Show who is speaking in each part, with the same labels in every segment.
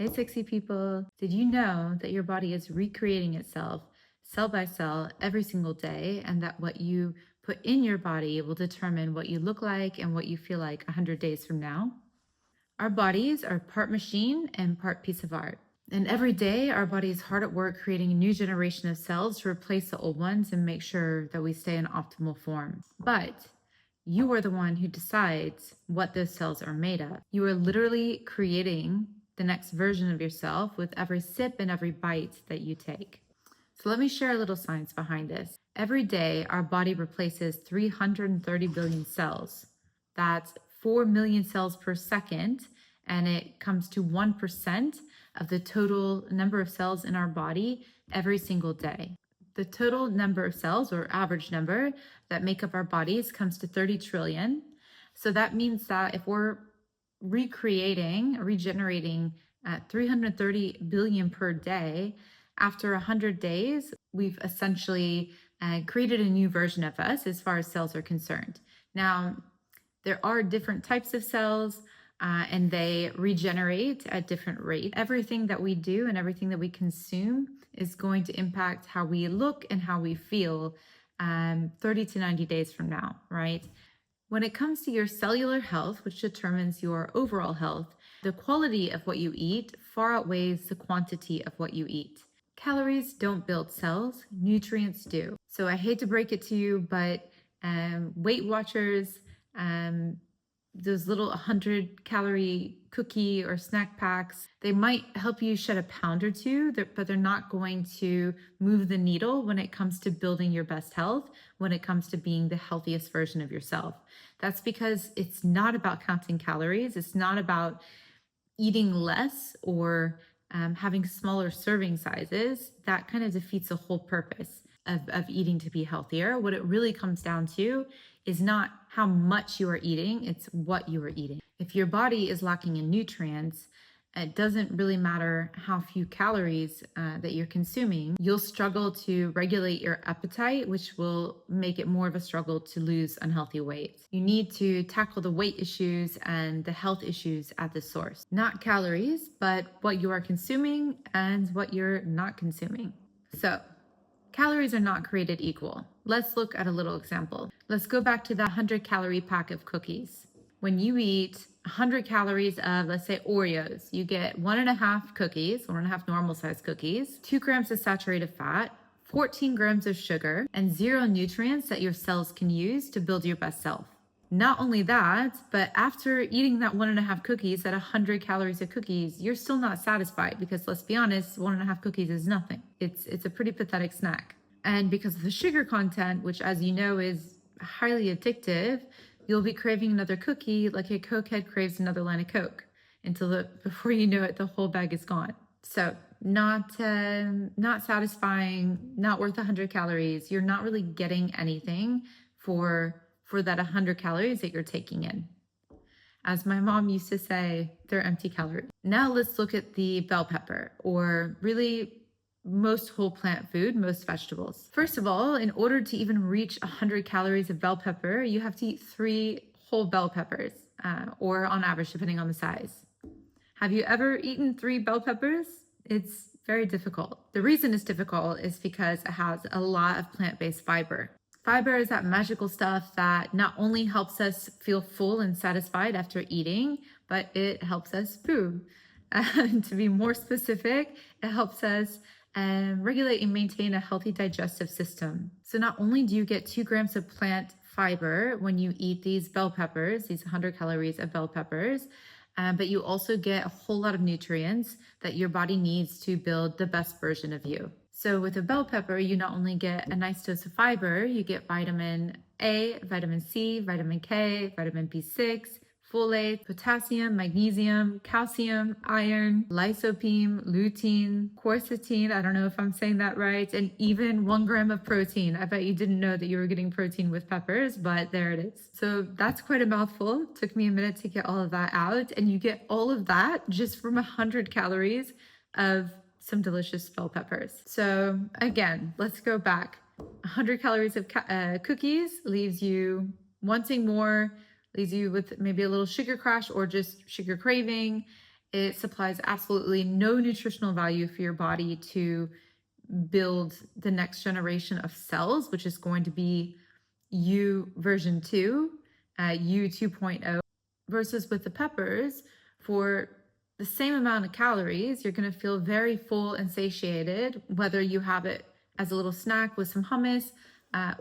Speaker 1: Hey, sexy people. Did you know that your body is recreating itself cell by cell every single day, and that what you put in your body will determine what you look like and what you feel like 100 days from now? Our bodies are part machine and part piece of art. And every day, our body is hard at work creating a new generation of cells to replace the old ones and make sure that we stay in optimal form. But you are the one who decides what those cells are made of. You are literally creating the next version of yourself with every sip and every bite that you take. So let me share a little science behind this. Every day, our body replaces 330 billion cells. That's 4 million cells per second, and it comes to 1% of the total number of cells in our body every single day. The total number of cells, or average number, that make up our bodies comes to 30 trillion. So that means that if we're regenerating at 330 billion per day, after 100 days, we've essentially created a new version of us as far as cells are concerned. Now, there are different types of cells, and they regenerate at different rates. Everything that we do and everything that we consume is going to impact how we look and how we feel 30 to 90 days from now, right? When it comes to your cellular health, which determines your overall health, the quality of what you eat far outweighs the quantity of what you eat. Calories don't build cells, nutrients do. So I hate to break it to you, but Weight Watchers, those little 100-calorie cookie or snack packs, they might help you shed a pound or two, but they're not going to move the needle when it comes to building your best health, when it comes to being the healthiest version of yourself. That's because it's not about counting calories. It's not about eating less or having smaller serving sizes. That kind of defeats the whole purpose of eating to be healthier. What it really comes down to is not how much you are eating, it's what you are eating. If your body is lacking in nutrients, it doesn't really matter how few calories that you're consuming. You'll struggle to regulate your appetite, which will make it more of a struggle to lose unhealthy weight. You need to tackle the weight issues and the health issues at the source. Not calories, but what you are consuming and what you're not consuming. So, calories are not created equal. Let's look at a little example. Let's go back to the 100-calorie pack of cookies. When you eat 100 calories of, let's say, Oreos, you get 1.5 cookies, 1.5 normal-sized cookies, 2 grams of saturated fat, 14 grams of sugar, and 0 nutrients that your cells can use to build your best self. Not only that, but after eating that 1.5 cookies at 100 calories of cookies, you're still not satisfied because, let's be honest, 1.5 cookies is nothing. It's a pretty pathetic snack. And because of the sugar content, which, as you know, is highly addictive, you'll be craving another cookie like a cokehead craves another line of Coke until before you know it, the whole bag is gone. So not satisfying, not worth 100 calories. You're not really getting anything for that 100 calories that you're taking in. As my mom used to say, they're empty calories. Now let's look at the bell pepper, or really most whole plant food, most vegetables. First of all, in order to even reach 100 calories of bell pepper, you have to eat 3 whole bell peppers, or on average, depending on the size. Have you ever eaten 3 bell peppers? It's very difficult. The reason it's difficult is because it has a lot of plant-based fiber. Fiber is that magical stuff that not only helps us feel full and satisfied after eating, but it helps us poo. To be more specific, it helps us regulate and maintain a healthy digestive system. So not only do you get 2 grams of plant fiber when you eat these bell peppers, these 100 calories of bell peppers, but you also get a whole lot of nutrients that your body needs to build the best version of you. So with a bell pepper, you not only get a nice dose of fiber, you get vitamin A, vitamin C, vitamin K, vitamin B6, folate, potassium, magnesium, calcium, iron, lycopene, lutein, quercetin, I don't know if I'm saying that right, and even 1 gram of protein. I bet you didn't know that you were getting protein with peppers, but there it is. So that's quite a mouthful. It took me a minute to get all of that out, and you get all of that just from 100 calories of some delicious bell peppers. So again, let's go back. 100 calories of cookies leaves you wanting more, leaves you with maybe a little sugar crash or just sugar craving. It supplies absolutely no nutritional value for your body to build the next generation of cells, which is going to be U version 2, U 2.0, versus with the peppers, for the same amount of calories, you're going to feel very full and satiated, whether you have it as a little snack with some hummus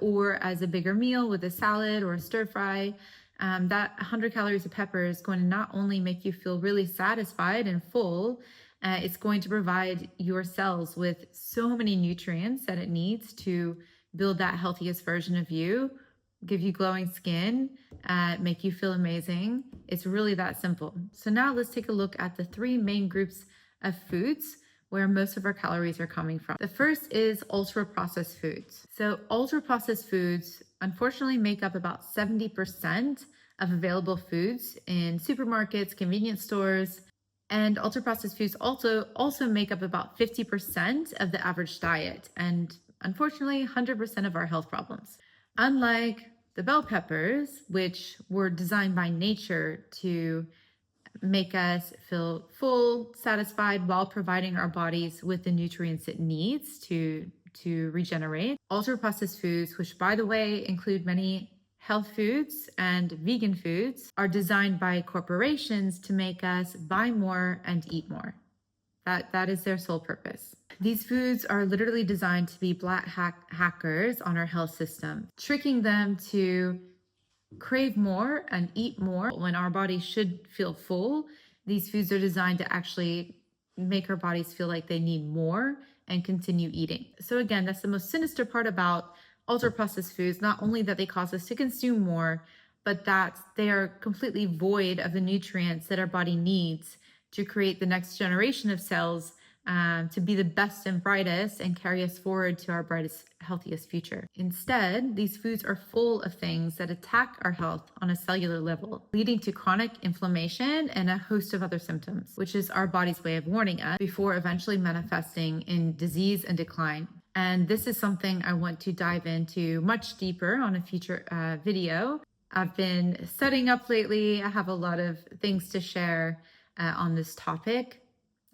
Speaker 1: or as a bigger meal with a salad or a stir fry. That 100 calories of pepper is going to not only make you feel really satisfied and full, it's going to provide your cells with so many nutrients that it needs to build that healthiest version of you, give you glowing skin, make you feel amazing. It's really that simple. So now let's take a look at the 3 main groups of foods where most of our calories are coming from. The first is ultra-processed foods. So ultra-processed foods unfortunately make up about 70% of available foods in supermarkets, convenience stores, and ultra-processed foods also make up about 50% of the average diet, and unfortunately 100% of our health problems. Unlike the bell peppers, which were designed by nature to make us feel full, satisfied, while providing our bodies with the nutrients it needs to regenerate. Ultra-processed foods, which by the way include many health foods and vegan foods, are designed by corporations to make us buy more and eat more. That is their sole purpose. These foods are literally designed to be black hackers on our health system, tricking them to crave more and eat more when our bodies should feel full. These foods are designed to actually make our bodies feel like they need more and continue eating. So again, that's the most sinister part about ultra-processed foods, not only that they cause us to consume more, but that they are completely void of the nutrients that our body needs to create the next generation of cells, to be the best and brightest and carry us forward to our brightest, healthiest future. Instead, these foods are full of things that attack our health on a cellular level, leading to chronic inflammation and a host of other symptoms, which is our body's way of warning us before eventually manifesting in disease and decline. And this is something I want to dive into much deeper on a future video. I've been studying up lately. I have a lot of things to share on this topic.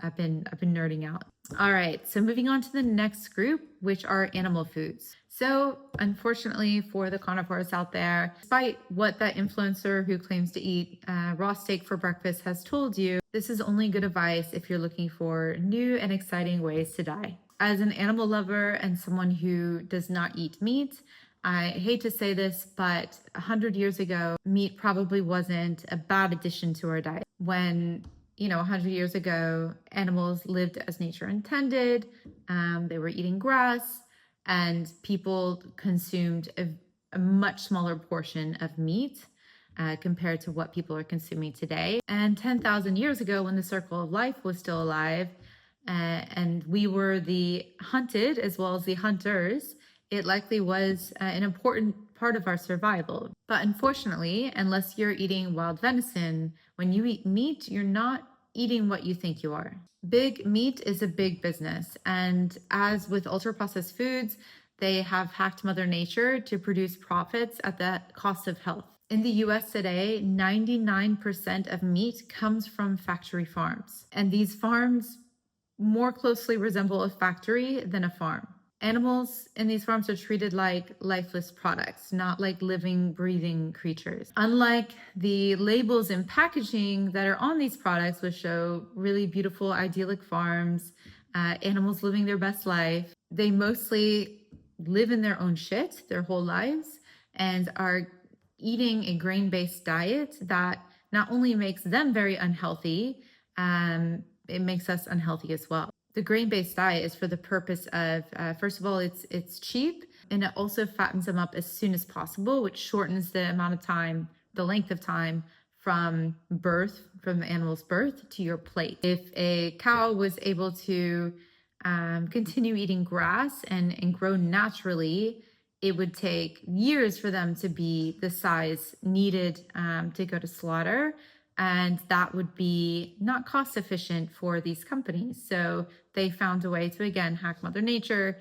Speaker 1: I've been nerding out. All right, so moving on to the next group, which are animal foods. So unfortunately for the carnivores out there, despite what that influencer who claims to eat raw steak for breakfast has told you, this is only good advice if you're looking for new and exciting ways to die. As an animal lover and someone who does not eat meat, I hate to say this, but 100 years ago, meat probably wasn't a bad addition to our diet. When 100 years ago, animals lived as nature intended. They were eating grass, and people consumed a much smaller portion of meat compared to what people are consuming today. And 10,000 years ago, when the circle of life was still alive, and we were the hunted as well as the hunters, it likely was an important part of our survival. But unfortunately, unless you're eating wild venison, when you eat meat, you're not eating what you think you are. Big meat is a big business. And as with ultra-processed foods, they have hacked Mother Nature to produce profits at the cost of health. In the US today, 99% of meat comes from factory farms. And these farms more closely resemble a factory than a farm. Animals in these farms are treated like lifeless products, not like living, breathing creatures. Unlike the labels and packaging that are on these products, which show really beautiful, idyllic farms, animals living their best life, they mostly live in their own shit their whole lives and are eating a grain-based diet that not only makes them very unhealthy, it makes us unhealthy as well. The grain-based diet is for the purpose of, first of all, it's cheap, and it also fattens them up as soon as possible, which shortens the amount of time, the length of time from the animal's birth to your plate. If a cow was able to continue eating grass and grow naturally, it would take years for them to be the size needed to go to slaughter. And that would be not cost efficient for these companies. So they found a way to, again, hack Mother Nature.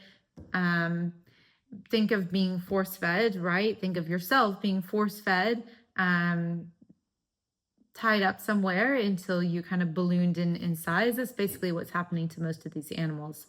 Speaker 1: Think of being force-fed, right? Think of yourself being force-fed tied up somewhere until you kind of ballooned in size. That's basically what's happening to most of these animals.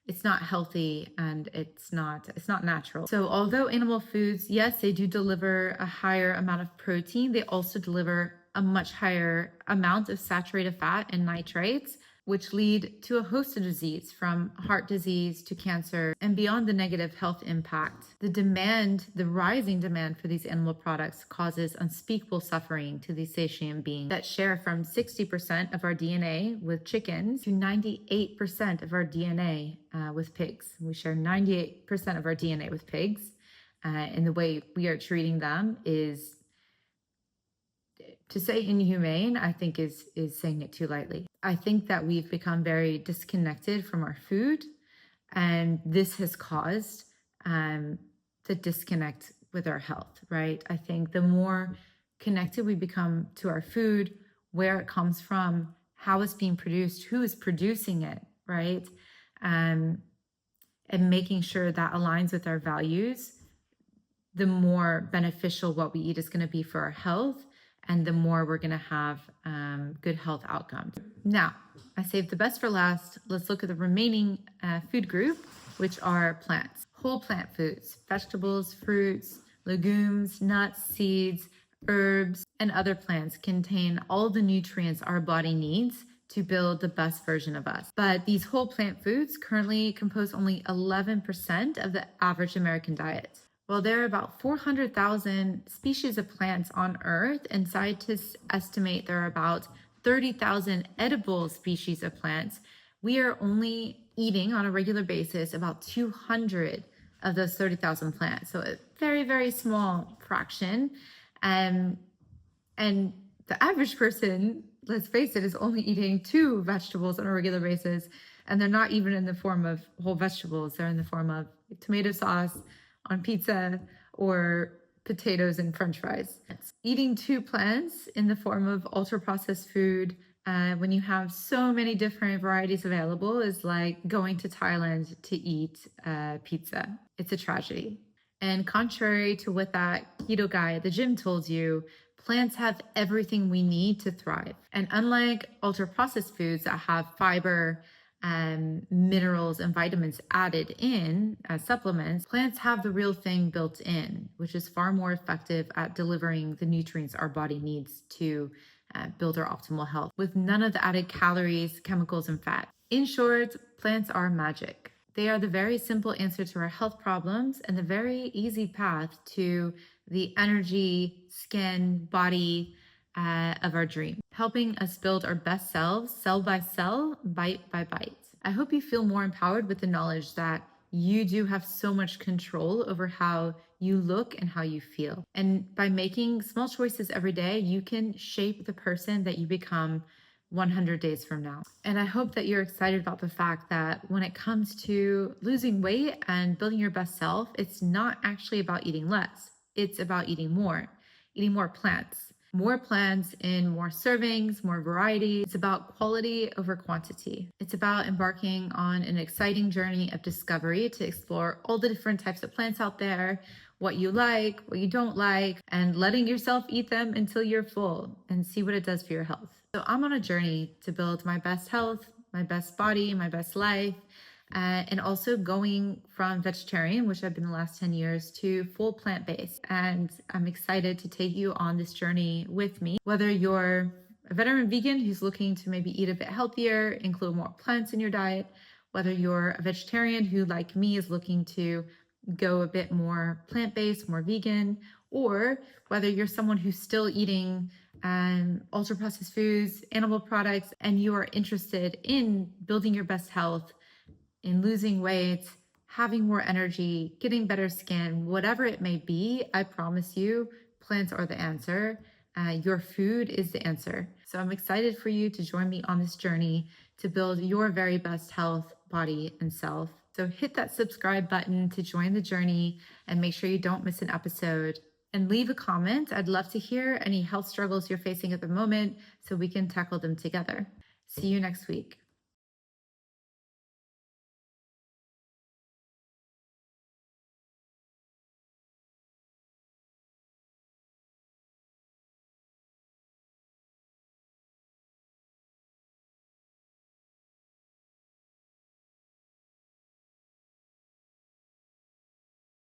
Speaker 1: It's not healthy and it's not natural. So although animal foods, yes, they do deliver a higher amount of protein, they also deliver a much higher amount of saturated fat and nitrates, which lead to a host of disease, from heart disease to cancer and beyond. The negative health impact, the rising demand for these animal products causes unspeakable suffering to these sentient beings that share from 60% of our DNA with chickens to 98% of our DNA with pigs. We share 98% of our DNA with pigs, and the way we are treating them is, to say inhumane, I think is saying it too lightly. I think that we've become very disconnected from our food, and this has caused the disconnect with our health, right? I think the more connected we become to our food, where it comes from, how it's being produced, who is producing it, right? And making sure that aligns with our values, the more beneficial what we eat is going to be for our health, and the more we're going to have good health outcomes. Now, I saved the best for last. Let's look at the remaining food group, which are plants. Whole plant foods, vegetables, fruits, legumes, nuts, seeds, herbs, and other plants contain all the nutrients our body needs to build the best version of us. But these whole plant foods currently compose only 11% of the average American diet. Well, there are about 400,000 species of plants on Earth, and scientists estimate there are about 30,000 edible species of plants. We are only eating on a regular basis about 200 of those 30,000 plants. So a very, very small fraction. And the average person, let's face it, is only eating 2 vegetables on a regular basis. And they're not even in the form of whole vegetables. They're in the form of tomato sauce on pizza or potatoes and French fries. Eating 2 plants in the form of ultra-processed food when you have so many different varieties available is like going to Thailand to eat pizza. It's a tragedy. And contrary to what that keto guy at the gym told you, plants have everything we need to thrive. And unlike ultra-processed foods that have fiber, minerals and vitamins added in as supplements, plants have the real thing built in, which is far more effective at delivering the nutrients our body needs to build our optimal health, with none of the added calories, chemicals, and fat. In short, plants are magic. They are the very simple answer to our health problems and the very easy path to the energy, skin, body of our dream, helping us build our best selves, cell by cell, bite by bite. I hope you feel more empowered with the knowledge that you do have so much control over how you look and how you feel. And by making small choices every day, you can shape the person that you become 100 days from now. And I hope that you're excited about the fact that when it comes to losing weight and building your best self, it's not actually about eating less. It's about eating more plants. More plants in more servings, more variety. It's about quality over quantity. It's about embarking on an exciting journey of discovery to explore all the different types of plants out there, what you like, what you don't like, and letting yourself eat them until you're full and see what it does for your health. So I'm on a journey to build my best health, my best body, my best life, and also going from vegetarian, which I've been the last 10 years, to full plant-based. And I'm excited to take you on this journey with me. Whether you're a veteran vegan who's looking to maybe eat a bit healthier, include more plants in your diet, whether you're a vegetarian who, like me, is looking to go a bit more plant-based, more vegan, or whether you're someone who's still eating ultra-processed foods, animal products, and you are interested in building your best health, in losing weight, having more energy, getting better skin, whatever it may be, I promise you, plants are the answer. Your food is the answer. So I'm excited for you to join me on this journey to build your very best health, body, and self. So hit that subscribe button to join the journey and make sure you don't miss an episode. And leave a comment. I'd love to hear any health struggles you're facing at the moment so we can tackle them together. See you next week.